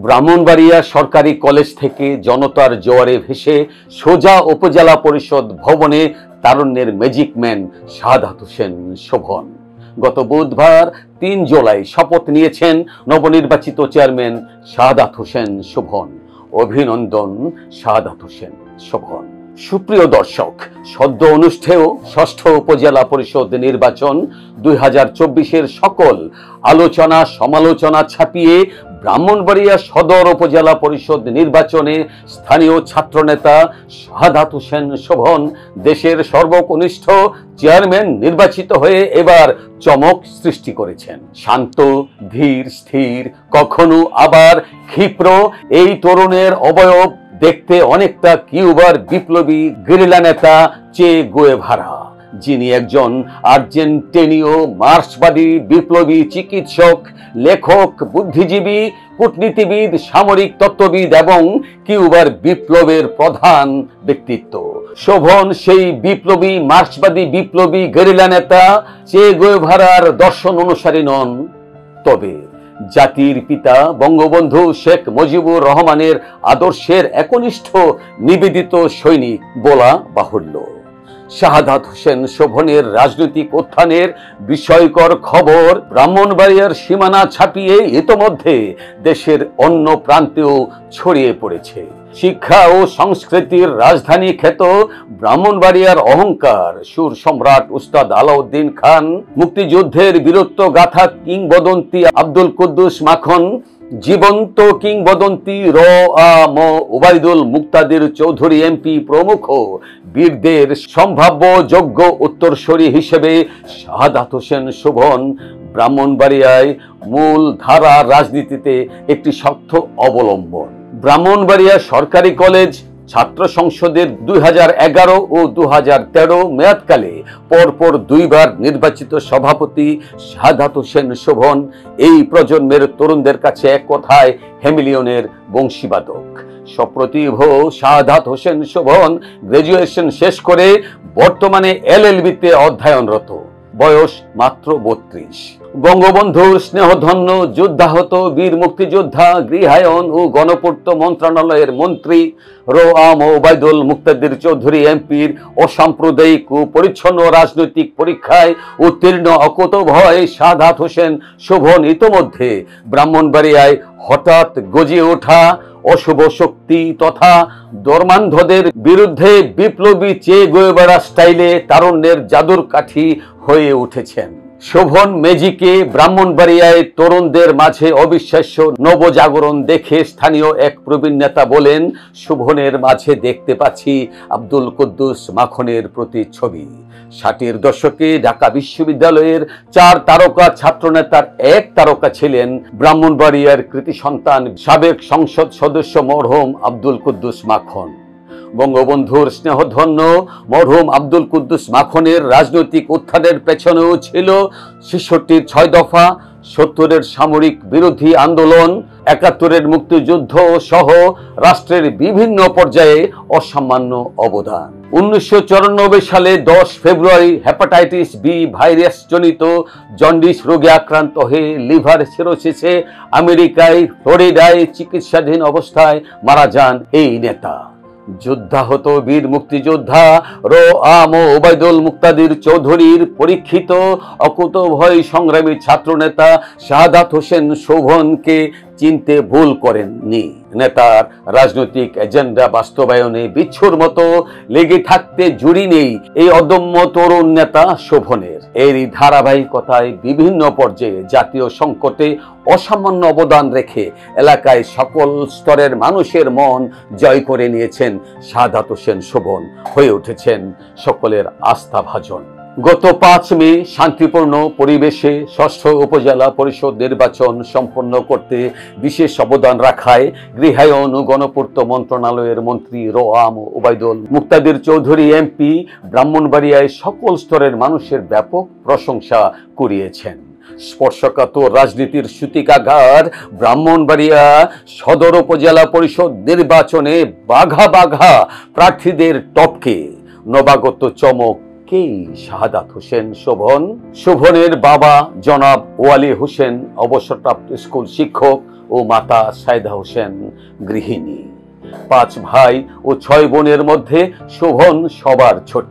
ব্রাহ্মণবাড়িয়া সরকারি কলেজ থেকে জনতার জোয়ারে ভেসে সোজা উপজেলা পরিষদ ভবনে তারুণ্যের ম্যাজিক ম্যান শাহাদাত হোসেন শোভন। গত বুধবার ৩ জুলাই শপথ নিয়েছেন নবনির্বাচিত চেয়ারম্যান শাহাদাত হোসেন শোভন। অভিনন্দন শাহাদাত হোসেন শোভন। সুপ্রিয় দর্শক, সদ্য অনুষ্ঠেয় ষষ্ঠ উপজেলা পরিষদ নির্বাচন 2024-এর সকল আলোচনা সমালোচনা ছাপিয়ে ব্রাহ্মণবাড়িয়া সদর উপজেলা পরিষদ নির্বাচনে স্থানীয় ছাত্রনেতা শাহাদাত হোসেন শোভন দেশের সর্বকনিষ্ঠ চেয়ারম্যান নির্বাচিত হয়ে এবার চমক সৃষ্টি করেছেন। শান্ত, ধীর, স্থির, কখনো আবার ক্ষিপ্র এই তরুণের অবয়ব দেখতে অনেকটা কিউবার বিপ্লবী গেরিলা নেতা চে গুয়েভারা, যিনি একজন আর্জেন্টিনীয় মার্ক্সবাদী বিপ্লবী চিকিৎসক, লেখক, বুদ্ধিজীবী, কূটনীতিবিদ, সামরিক তত্ত্ববিদ এবং কিউবার বিপ্লবের প্রধান ব্যক্তিত্ব। শোভন সেই বিপ্লবী মার্ক্সবাদী বিপ্লবী গেরিলা নেতা চে গুয়েভারার দর্শন অনুসারী নন, তবে জাতির পিতা বঙ্গবন্ধু শেখ মুজিবুর রহমানের আদর্শের একনিষ্ঠ নিবেদিত সৈনিক বলা বাহুল্য। শাহাদাত হোসেন শোভনের রাজনৈতিক উত্থানের বিস্ময়কর খবর ব্রাহ্মণবাড়িয়ার সীমানা ছাপিয়ে ইতোমধ্যে দেশের অন্য প্রান্তেও ছড়িয়ে পড়েছে। শিক্ষা ও সংস্কৃতির রাজধানী খ্যাত ব্রাহ্মণবাড়িয়ার অহংকার সুর সম্রাট উস্তাদ আলাউদ্দিন খান, মুক্তিযুদ্ধের বীরত্ব গাথা কিংবদন্তি আব্দুল কুদ্দুস মাখন, জীবন্ত কিংবদন্তি ওবায়দুল মুক্তাদির চৌধুরী এমপি প্রমুখ বীরদের সম্ভাব্য যোগ্য উত্তরসূরি হিসেবে শাহাদাত হোসেন শোভন ব্রাহ্মণবাড়িয়ায় মূল ধারা রাজনীতিতে একটি শক্ত অবলম্বন। ব্রাহ্মণবাড়িয়া সরকারি কলেজ ছাত্র সংসদের 2011 ও 2013 মেয়াদকালে পরপর 2 বার নির্বাচিত সভাপতি শাহাদাত হোসেন শোভন এই প্রজন্মের তরুণদের কাছে এক কথায় হেমিলিয়নের বংশীবাদক। সপ্রতিভ শাহাদাত হোসেন শোভন গ্রাজুয়েশন শেষ করে বর্তমানে LLB-তে অধ্যয়নরত। বয়স মাত্র 32। বঙ্গবন্ধুর স্নেহধন্য যুদ্ধাহত বীর মুক্তিযোদ্ধা, গৃহায়ন ও গণপূর্ত মন্ত্রণালয়ের মন্ত্রী ওবায়দুল মুক্তাদির চৌধুরী এমপির অসাম্প্রদায়িক ও পরিচ্ছন্ন রাজনৈতিক পরীক্ষায় উত্তীর্ণ অকুতোভয় শাহাদাত হোসেন শোভন ইতোমধ্যে ব্রাহ্মণবাড়িয়ায় হঠাৎ গজিয়ে ওঠা অশুভ শক্তি তথা ধর্মান্ধদের বিরুদ্ধে বিপ্লবী চে গুয়েভারা স্টাইলে তারুণ্যের জাদুর কাঠি হয়ে উঠেছেন। শোভন ম্যাজিকে ব্রাহ্মণবাড়িয়ায় তরুণদের মাঝে অবিশ্বাস্য নবজাগরণ দেখে স্থানীয় এক প্রবীণ নেতা বলেন, শোভনের মাঝে দেখতে পাচ্ছি আব্দুল কুদ্দুস মাখনের প্রতিচ্ছবি। 60-এর দশকে ঢাকা বিশ্ববিদ্যালয়ের 4 তারকা ছাত্রনেতার 1 তারকা ছিলেন ব্রাহ্মণবাড়িয়ার কৃতি সন্তান সাবেক সংসদ সদস্য মরহুম আব্দুল কুদ্দুস মাখন। বঙ্গবন্ধুর স্নেহধন্য মরহুম আব্দুল কুদ্দুস মাখনের রাজনৈতিক উত্থানের পেছনেও ছিল 66-র 6 দফা, 70-এর সামরিক বিরোধী আন্দোলন, 71-এর মুক্তিযুদ্ধ সহ রাষ্ট্রের বিভিন্ন পর্যায়ে অসামান্য অবদান। 1994 সালে 10 ফেব্রুয়ারি হেপাটাইটিস বি ভাইরাস জনিত জন্ডিস রোগে আক্রান্ত হয়ে লিভার সিরোসিসে আমেরিকায় ফ্লোরিডায় চিকিৎসাধীন অবস্থায় মারা যান এই নেতা। যুদ্ধাহত বীর মুক্তিযোদ্ধা ওবায়দুল মুক্তাদির চৌধুরীর পরীক্ষিত অকুতোভয় সংগ্রামী ছাত্রনেতা শাহাদাত হোসেন শোভনকে চিনতে ভুল করেননি। নেতার রাজনৈতিক এজেন্ডা বাস্তবায়নে বিচ্ছুর মতো লেগে থাকতে জুড়ি নেই এই অদম্য তরুণ নেতা শোভনের। এরই ধারাবাহিকতায় বিভিন্ন পর্যায়ে জাতীয় সংকটে অসামান্য অবদান রেখে এলাকায় সকল স্তরের মানুষের মন জয় করে নিয়েছেন শাহাদাত হোসেন শোভন, হয়ে উঠেছেন সকলের আস্থাভাজন। গত 5 মে শান্তিপূর্ণ পরিবেশে ষষ্ঠ উপজেলা পরিষদ নির্বাচন সম্পন্ন করতে বিশেষ অবদান রাখায় গৃহায়ন ও গণপূর্ত মন্ত্রণালয়ের মন্ত্রী ওবায়দুল মুক্তাদির চৌধুরী এমপি ব্রাহ্মণবাড়িয়ায় সকল স্তরের মানুষের ব্যাপক প্রশংসা কুড়িয়েছেন। স্পর্শকাতর রাজনীতির সূতিকাগার ব্রাহ্মণবাড়িয়া সদর উপজেলা পরিষদ নির্বাচনে বাঘা বাঘা প্রার্থীদের টপকে নবাগত চমক শাহাদাত হোসেন শোভন। শোভনের বাবা জনাব ওয়ালি হোসেন অবসরপ্রাপ্ত স্কুল শিক্ষক ও মাতা সাইদা হোসেন গৃহিণী। 5 ভাই ও 6 বোনের মধ্যে শোভন সবার ছোট।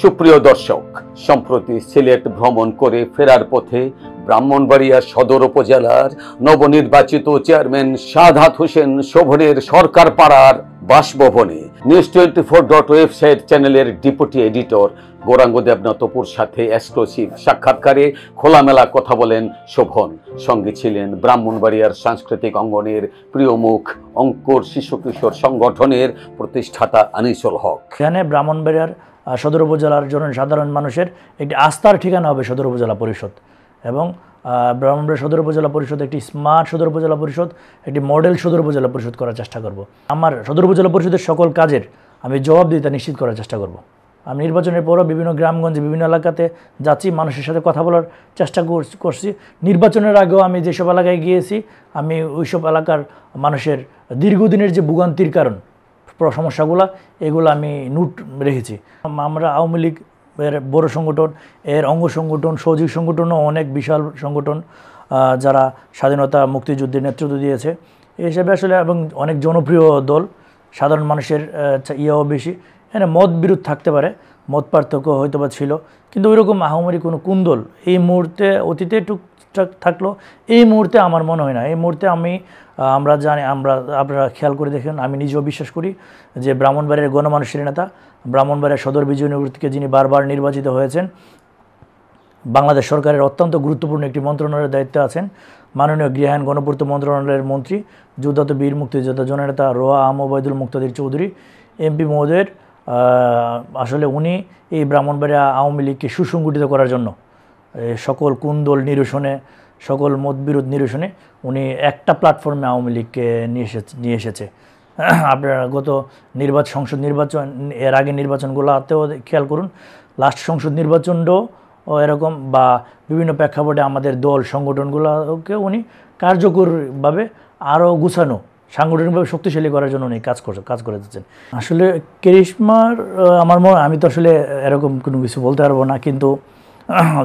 সুপ্রিয় দর্শক, সম্প্রতি সিলেট ভ্রমণ করে ফেরার পথে ব্রাহ্মণবাড়িয়া সদর উপজেলার নবনির্বাচিত চেয়ারম্যান সাদাত হোসেন শোভনের সরকার পাড়ার বাসভবনে নিউজ24 ওয়েবসাইট চ্যানেলের ডেপুটি এডিটর গৌরাঙ্গ দেবনাথপুর সাথে এক্সক্লুসিভ সাক্ষাৎকারে খোলামেলা কথা বলেন শোভন। সঙ্গে ছিলেন ব্রাহ্মণবাড়িয়ার সাংস্কৃতিক অঙ্গনের প্রিয় মুখ অঙ্কুর শিশু কিশোর সংগঠনের প্রতিষ্ঠাতা আনিসুল হক। এখানে ব্রাহ্মণবাড়িয়ার সদর উপজেলার জন্য সাধারণ মানুষের একটি আস্থার ঠিকানা হবে সদর উপজেলা পরিষদ, এবং ব্রাহ্মণবাড়িয়া সদর উপজেলা পরিষদ একটি স্মার্ট সদর উপজেলা পরিষদ, একটি মডেল সদর উপজেলা পরিষদ করার চেষ্টা করব। আমার সদর উপজেলা পরিষদের সকল কাজের আমি জবাবদিহিতা নিশ্চিত করার চেষ্টা করব। আমি নির্বাচনের পরও বিভিন্ন গ্রামগঞ্জে বিভিন্ন এলাকাতে যাচ্ছি, মানুষের সাথে কথা বলার চেষ্টা করছি। নির্বাচনের আগেও আমি যেসব এলাকায় গিয়েছি, আমি ওইসব এলাকার মানুষের দীর্ঘদিনের যে ভোগান্তির কারণ সমস্যাগুলো, এগুলো আমি নোট রেখেছি। আমরা আওয়ামী লীগ এর বড় সংগঠন, এর অঙ্গ সংগঠন, সহযোগী সংগঠনও অনেক বিশাল সংগঠন যারা স্বাধীনতা মুক্তিযুদ্ধের নেতৃত্ব দিয়েছে এই হিসেবে আসলে, এবং অনেক জনপ্রিয় দল, সাধারণ মানুষের ইয়েও বেশি। এখানে মত বিরোধ থাকতে পারে, মত পার্থক্য হয়তো বা ছিল, কিন্তু ওইরকম আহামরি কোনো কুন্দল এই মুহূর্তে, অতীতে টুকটাক থাকলো, এই মুহূর্তে আমার মনে হয় না। এই মুহূর্তে আমরা জানি, আপনারা খেয়াল করে দেখেন, আমি নিজেও বিশ্বাস করি যে ব্রাহ্মণবাড়িয়ার গণমানুষের নেতা, ব্রাহ্মণবাড়িয়া সদর বিজয়নগর থেকে যিনি বারবার নির্বাচিত হয়েছেন, বাংলাদেশ সরকারের অত্যন্ত গুরুত্বপূর্ণ একটি মন্ত্রণালয়ের দায়িত্বে আছেন, মাননীয় গৃহায়ন গণপূর্ত মন্ত্রণালয়ের মন্ত্রী যুদ্ধত বীর মুক্তিযোদ্ধা জননেতা রোয়া আম ওবায়দুল মুক্তাদির চৌধুরী এমপি মহোদয়ের, আসলে উনি এই ব্রাহ্মণবাড়িয়া আওয়ামী লীগকে সুসংগঠিত করার জন্য সকল কুন্দল নিরসনে, সকল মতবিরোধ নিরসনে উনি একটা প্ল্যাটফর্মে আওয়ামী লীগকে নিয়ে এসেছে। আপনারা গত সংসদ নির্বাচন, এর আগে নির্বাচনগুলোতেও খেয়াল করুন, লাস্ট সংসদ নির্বাচনটাও এরকম, বা বিভিন্ন প্রেক্ষাপটে আমাদের দল সংগঠনগুলোকে উনি কার্যকরভাবে আরও গুছানো, সাংগঠনিকভাবে শক্তিশালী করার জন্য উনি কাজ করে যাচ্ছেন। আসলে ক্যারিশমার আমি তো আসলে এরকম কোনো কিছু বলতে পারবো না, কিন্তু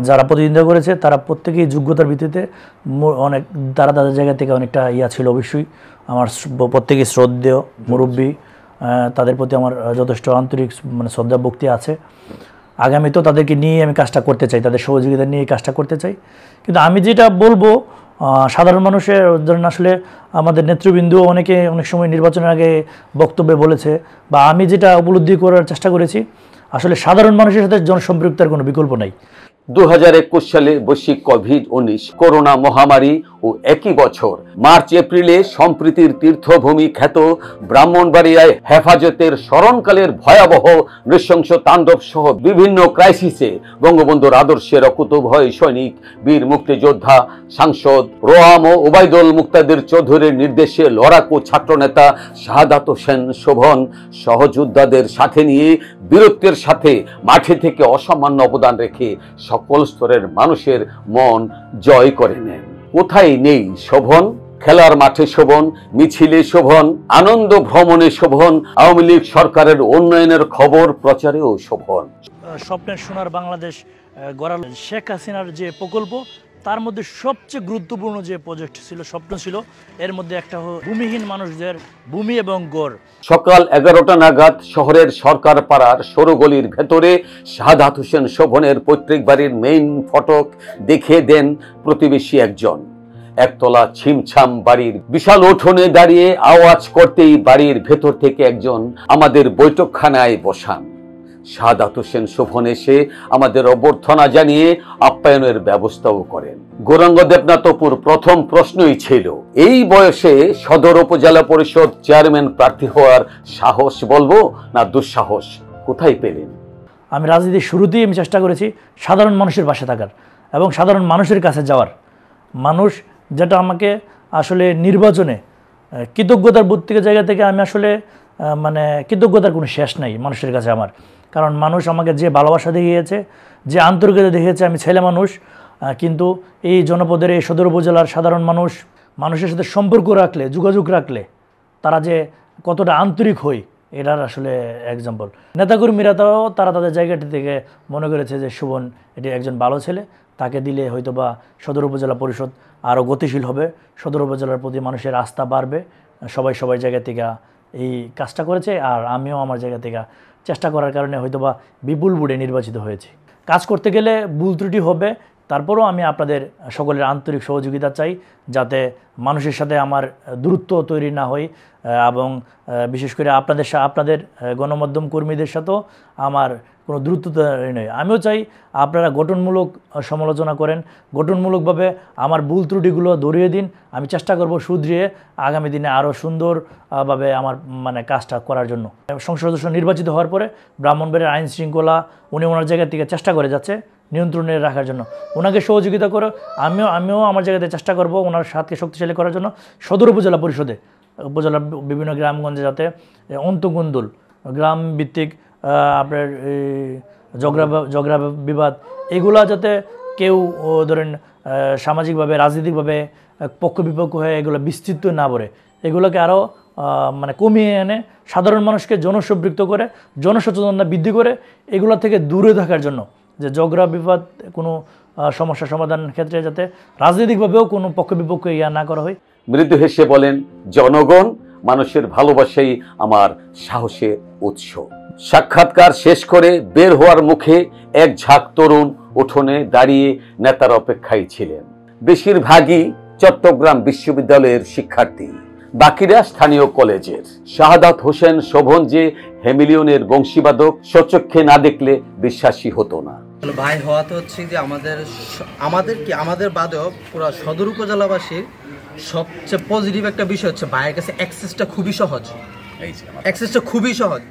যারা প্রতিদ্বন্দ্বিতা করেছে তারা প্রত্যেকেই যোগ্যতার ভিত্তিতে অনেক, তারা তাদের জায়গা থেকে অনেকটা ছিল। অবশ্যই আমার প্রত্যেকেই শ্রদ্ধেয় মুরব্বী, তাদের প্রতি আমার যথেষ্ট আন্তরিক শ্রদ্ধা ভক্তি আছে। আগামীতেও তাদেরকে নিয়ে আমি কাজটা করতে চাই, তাদের সহযোগিতা নিয়ে কাজটা করতে চাই। কিন্তু আমি যেটা বলবো, সাধারণ মানুষের ধরেন, আসলে আমাদের নেতৃবৃন্দও অনেক সময় নির্বাচনের আগে বক্তব্যে বলেছে, বা আমি যেটা উপলব্ধি করার চেষ্টা করেছি, আসলে সাধারণ মানুষের সাথে জনসম্পৃক্তার কোনো বিকল্প নাই। 2021 সালে বৈশ্বিক কোভিড-19 করোনা মহামারী ও একই বছর মার্চ এপ্রিলে সম্প্রীতির তীর্থভূমি খ্যাত ব্রাহ্মণবাড়িয়ায় হেফাজতের স্মরণকালের ভয়াবহ নৃশংস তাণ্ডব সহ বিভিন্ন ক্রাইসিসে বঙ্গবন্ধুর আদর্শের অকুতোভয় সৈনিক, বীর মুক্তিযোদ্ধা, সাংসদ রোয়াম ও ওবায়দুল মুক্তাদির চৌধুরীর নির্দেশে লড়াকু ছাত্রনেতা সাদাত হোসেন শোভন সহযোদ্ধাদের সাথে নিয়ে বীরত্বের সাথে মাঠে থেকে অসামান্য অবদান রেখে সকল স্তরের মানুষের মন জয় করে নেন। কোথায় নেই শোভন? খেলার মাঠে শোভন, মিছিলে শোভন, আনন্দ ভ্রমণে শোভন, আওয়ামী লীগ সরকারের উন্নয়নের খবর প্রচারেও শোভন। স্বপ্নের সোনার বাংলাদেশ গড়ার শেখ হাসিনার যে প্রকল্প, তার মধ্যে সবচেয়ে গুরুত্বপূর্ণ যে প্রজেক্ট ছিল, স্বপ্ন ছিল, এর মধ্যে একটা ভূমিহীন মানুষদের ভূমি এবং গড়। সকাল 11টা নাগাদ শহরের সরকার পাড়ার সরু গলির ভেতরে সাদাত হোসেন শোভনের পৈতৃক বাড়ির মেইন ফটক দেখিয়ে দেন প্রতিবেশী একজন। একতলা ছিমছাম বাড়ির বিশাল উঠোনে দাঁড়িয়ে আওয়াজ করতেই বাড়ির ভেতর থেকে একজন আমাদের বৈঠকখানায় বসান। সাদাত হোসেন শোভন এসে আমাদের অভ্যর্থনা জানিয়ে আপ্যায়নের ব্যবস্থাও করেন। গৌরাঙ্গ দেবনাথপুর প্রথম প্রশ্নই ছিল, এই বয়সে সদর উপজেলা পরিষদ চেয়ারম্যান প্রার্থী হওয়ার সাহস বলবো না দুঃসাহস, কোথায় পেলেন? আমি রাজনীতির শুরুতেই আমি চেষ্টা করেছি সাধারণ মানুষের পাশে থাকার এবং সাধারণ মানুষের কাছে যাওয়ার। মানুষ যেটা আমাকে আসলে নির্বাচনে কৃতজ্ঞতার বোধ থেকে জায়গা থেকে আমি আসলে কৃতজ্ঞতার কোনো শেষ নাই মানুষের কাছে আমার। কারণ মানুষ আমাকে যে ভালোবাসা দেখিয়েছে, যে আন্তরিকতা দেখিয়েছে, আমি ছেলে মানুষ, কিন্তু এই জনপদের এই সদর উপজেলার সাধারণ মানুষের সাথে সম্পর্ক রাখলে, যোগাযোগ রাখলে তারা যে কতটা আন্তরিক হয়, এটার আসলে এক্সাম্পল। নেতাকর্মীরা তারা তাদের জায়গাটি থেকে মনে করেছে যে শোভন এটি একজন ভালো ছেলে, তাকে দিলে হয়তোবা সদর উপজেলা পরিষদ আরও গতিশীল হবে, সদর উপজেলার প্রতি মানুষের আস্থা বাড়বে। সবাই জায়গা থেকে এই কাজটা করেছে, আর আমিও আমার জায়গা থেকে চেষ্টা করার কারণে হয়তোবা বিপুল ভোটে নির্বাচিত হয়েছি। কাজ করতে গেলে ভুল ত্রুটি হবে, তারপরেও আমি আপনাদের সকলের আন্তরিক সহযোগিতা চাই, যাতে মানুষের সাথে আমার দূরত্ব তৈরি না হয়, এবং বিশেষ করে আপনাদের গণমাধ্যম কর্মীদের সাথেও আমার কোনো দূরত্ব তৈরি নয়। আমিও চাই আপনারা গঠনমূলক সমালোচনা করেন, গঠনমূলকভাবে আমার ভুল ত্রুটিগুলো ধরিয়ে দিন। আমি চেষ্টা করব শুধরিয়ে আগামী দিনে আরও সুন্দরভাবে আমার কাজটা করার জন্য। সংসদ সদস্য নির্বাচিত হওয়ার পরে ব্রাহ্মণবাড়িয়ার আইন শৃঙ্খলা উনি ওনার জায়গা থেকে চেষ্টা করে যাচ্ছে নিয়ন্ত্রণে রাখার জন্য। ওনাকে সহযোগিতা করে আমিও আমার জায়গাতে চেষ্টা করব ওনার সাথে শক্তিশালী করার জন্য। সদর উপজেলা পরিষদে উপজেলার বিভিন্ন গ্রামগঞ্জে যাতে অন্তগুন্দুল গ্রাম ভিত্তিক আপনার ঝগড়া বিবাদ এগুলা যাতে কেউ ধরেন সামাজিকভাবে রাজনৈতিকভাবে পক্ষ বিপক্ষ হয়ে এগুলো বিস্তৃত না করে, এগুলোকে আরও কমিয়ে এনে সাধারণ মানুষকে জনসম্পৃক্ত করে জনসচেতনতা বৃদ্ধি করে এগুলো থেকে দূরে থাকার জন্য, যে ঝগড়া বিবাদ কোনো সমস্যা সমাধানের ক্ষেত্রে যাতে রাজনৈতিকভাবেও কোনো পক্ষ বিপক্ষ না করা হয়। মৃদু হেসে বলেন, জনগণ মানুষের ভালোবাসাই আমার সাহসের উৎস। সাক্ষাৎকার শেষ করে বের হওয়ার মুখে এক ঝাঁক তরুণ উঠোনে দাঁড়িয়ে নেতার অপেক্ষায় ছিলেন। বেশিরভাগই চট্টগ্রাম বিশ্ববিদ্যালয়ের শিক্ষার্থী, বাকিরা স্থানীয় কলেজের। শাহাদাত হোসেন শোভন যে হেমিলিয়নের বংশীবাদক স্বচক্ষে না দেখলে বিশ্বাসী হতো না। ভাই হওয়াতে হচ্ছে যে আমাদের বাদেও পুরো সদর উপজেলাবাসীর সবচেয়ে পজিটিভ একটা বিষয় হচ্ছে ভাইয়ের কাছে অ্যাক্সেসটা খুবই সহজ।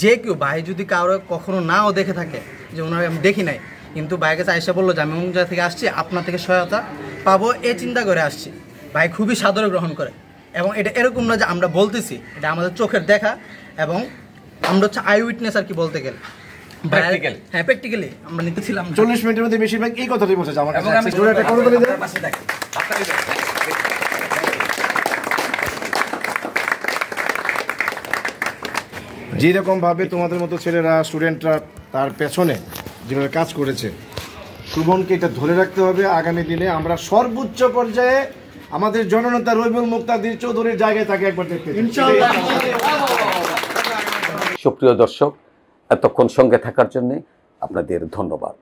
যে কেউ ভাই যদি কারো কখনো নাও দেখে থাকে, যে ওনার আমি দেখি নাই, কিন্তু ভাইয়ের কাছে আইসা বললো যে আমি অন্য জায়গা থেকে আসছি, আপনার থেকে সহায়তা পাবো এই চিন্তা করে আসছি, ভাই খুবই সাদরে গ্রহণ করে। এবং এটা এরকম না যে আমরা বলতেছি, এটা আমাদের চোখের দেখা, এবং আমরা হচ্ছে আই উইটনেস আর কি বলতে গেলে। হ্যাঁ, প্র্যাকটিক্যালি আমরা নিতেছিলাম। 40 মিনিটের মধ্যে বেশিরভাগ এই কথাটাই বলছে যে আমার কাছে যেরকম ভাবে তোমাদের মতো ছেলেরা স্টুডেন্টরা তার পেছনে যেভাবে কাজ করেছে, শুভনকে এটা ধরে রাখতে হবে। আগামী দিনে আমরা সর্বোচ্চ পর্যায়ে আমাদের জননেতা রবিউল মুক্তাদির চৌধুরীর জায়গায় তাকে একবার দেখতে ইনশাআল্লাহ। সুপ্রিয় দর্শক, এতক্ষণ সঙ্গে থাকার জন্য আপনাদের ধন্যবাদ।